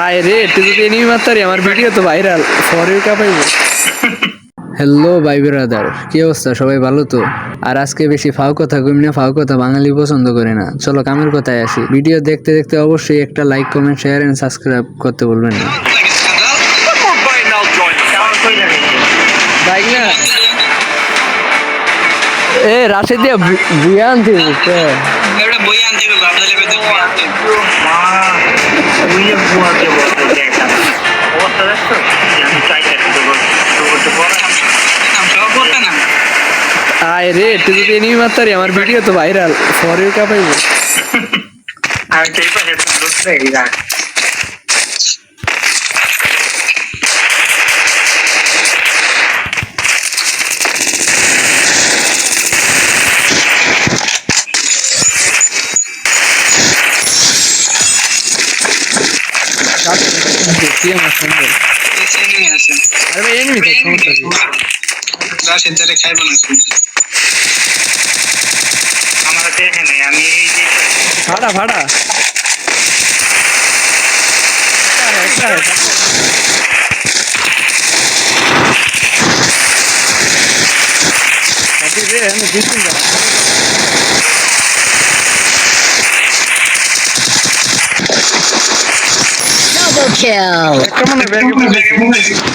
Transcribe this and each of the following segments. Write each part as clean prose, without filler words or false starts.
আয় রে তুই যদি এনিমি মারতারি আমার ভিডিও তো ভাইরাল ফর ইউ কাপাইবো। হ্যালো ভাই ব্রাদার, কি অবস্থা? সবাই ভালো তো? আর আজকে বেশি ফাও কথা কইম না, ফাও কথা বাঙালি পছন্দ করে না। চলো কামের কথায় আসি। ভিডিও দেখতে দেখতে অবশ্যই একটা like, comment, share and subscribe করতে ভুলবেন না। বাইক না এ রাশিদ দিয়া বুয়া আনতে বুঝতে एउटा बोई आन्थे बाबुले बेच्दै আয় রে তুই যদি এনিমি মারতারি আমার ভিডিও তো ভাইরাল ফর ইউ কাপাইবো। আমি সেই পাশে বসে রাখ কি আমার সুন্দর এসে নিয়ে আসেন আরে ভাই এনিমি তো সমস্যা কি? রাশেদ যারে খাইবো না আমার কাছে এখানে আমি এই যে ভাড়া ভাড়া Double kill.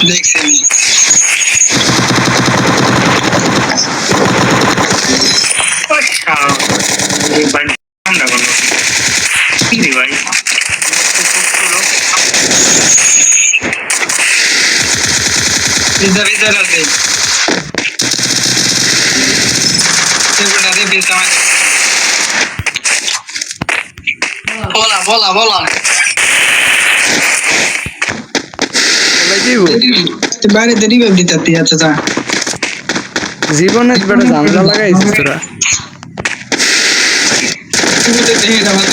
দেখছি ভাই আমরা বলো কি রে ভাই इधर इधर आते ये बड़ा दे बेटा बोला बोला बोला तो बारे तेरी वेब दी जाती है अच्छा জীবনে বড় ঝামেলা লাগাইছিস তোরা। तू तो देख रहा है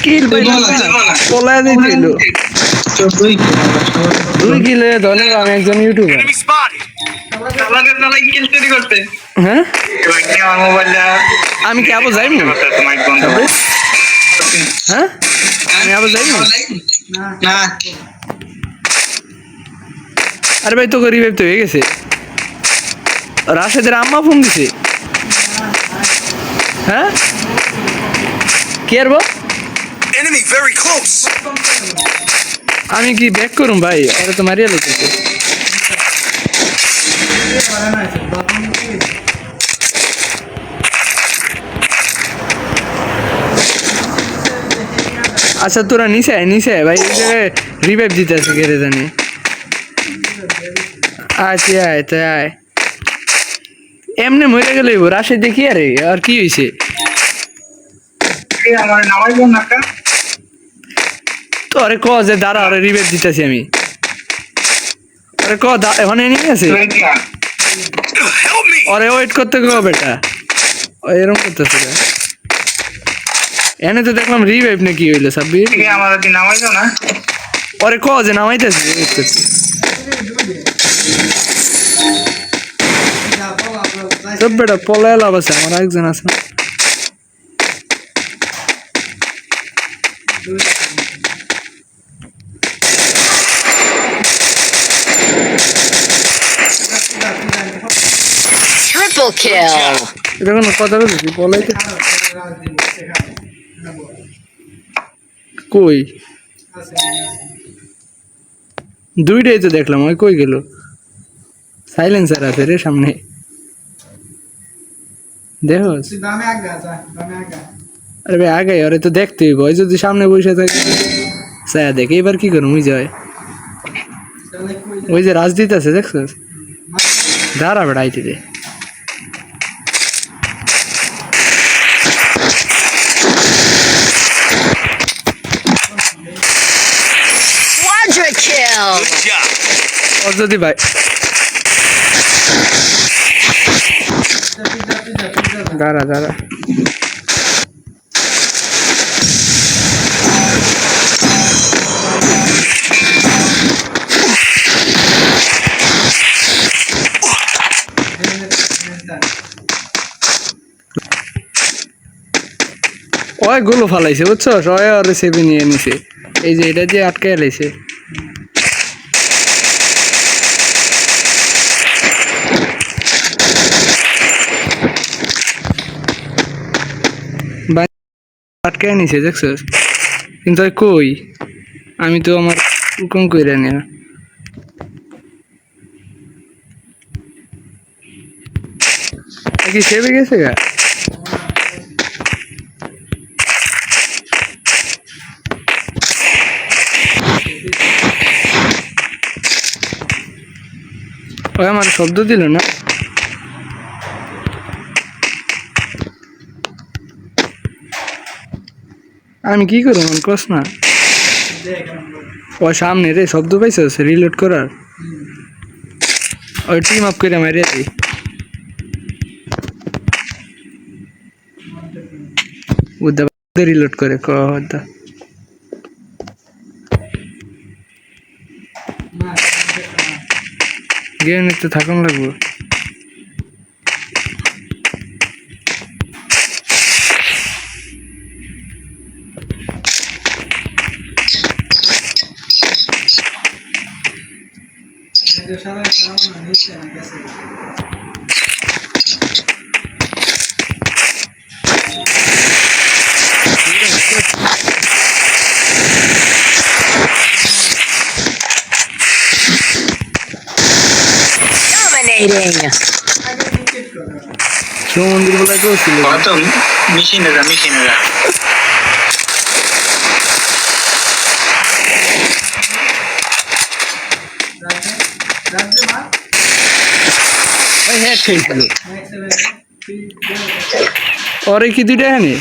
কিল ভাই পলা দিছিল तो দুই কিলে ধরে আমি একজন ইউটিউবার। আমাকে না লাইক কিল তৈরি করতে হ্যাঁ আমার মোবাইলটা আমি কি আবু যাইমু? তোমার বন্ধ হ্যাঁ আমি আবু যাইমু? না আরে ভাই তো গরিব তো হয়ে গেছে। রাশেদের আম্মা ফোন দিছে। হ্যাঁ কি আর Enemy very close. আমি কি ব্যাক করুম ভাই? আরে তো মারিয়া লইতেছে। আচ্ছা তোরা নিচে ভাই এই জায়গায় রিভাইভ দিতে আছে কেড়ে জানি। আচ্ছা আয় তো আয় এমনি মরে গেলে রাশে দেখি আরে আর কি হয়েছে? আমার নামাই বোন না তো আরে ক যে দাঁড়া আরে রিভাইভ দিতেছি আমি। আরে ক এখন এনিমি আছে Help me. আরে ওয়েট করতে গো বেটা এরকম করতেছে এনে তো দেখলাম রিভাইভ না কি হইলো সাব্বির। আমার দিন নামাই দাও না আরে ক যে নামাইতেছি সব বেটা পলায় লাভ আছে আমার একজন আছে। Triple kill. এটা কোনো কথা বলছি পলাইতে কই দুইটাই তো দেখলাম ওই কই গেল? সাইলেন্সার আছে রে সামনে দেখো। আরে ভাই আগে আরে তো দেখতে হইব ওই যদি সামনে বসে থাকে স্যার দেখে এবার কি করুম? ওই যায় ওই যে রাজদীত আছে দেখছিস? দাঁড়া বেড়া আইতে দে। Quadra kill. Good job. ওর যদি ভাই দাঁড়া দাঁড়া ওই গুলো ফালাইছে বুঝছো, সবাই আর সেভি নিয়ে নিছে, এই যে এটা দিয়ে আটকে লাইছে। আটকে নিছে দেখছো, কিন্তু কই আমি তো আমার হুকুম কইরা নিয়া কি সেভে গেছে গা। ওই আমার শব্দ দিল না। আমি কি করবো মন কস না। ওই সামনে রে শব্দ পাইছস রিলোড করার, ওই টিম আপ করে মারিয়া দিই। উদ্দা রিলোড করে কদা গেম নিতে থাকুন লাগবো। Dominating. শিব মন্দির বলে কেউ ছিল কত মেশিনে যা ওই হেড খেয়েছিল। ওরে কি দুইটা এনে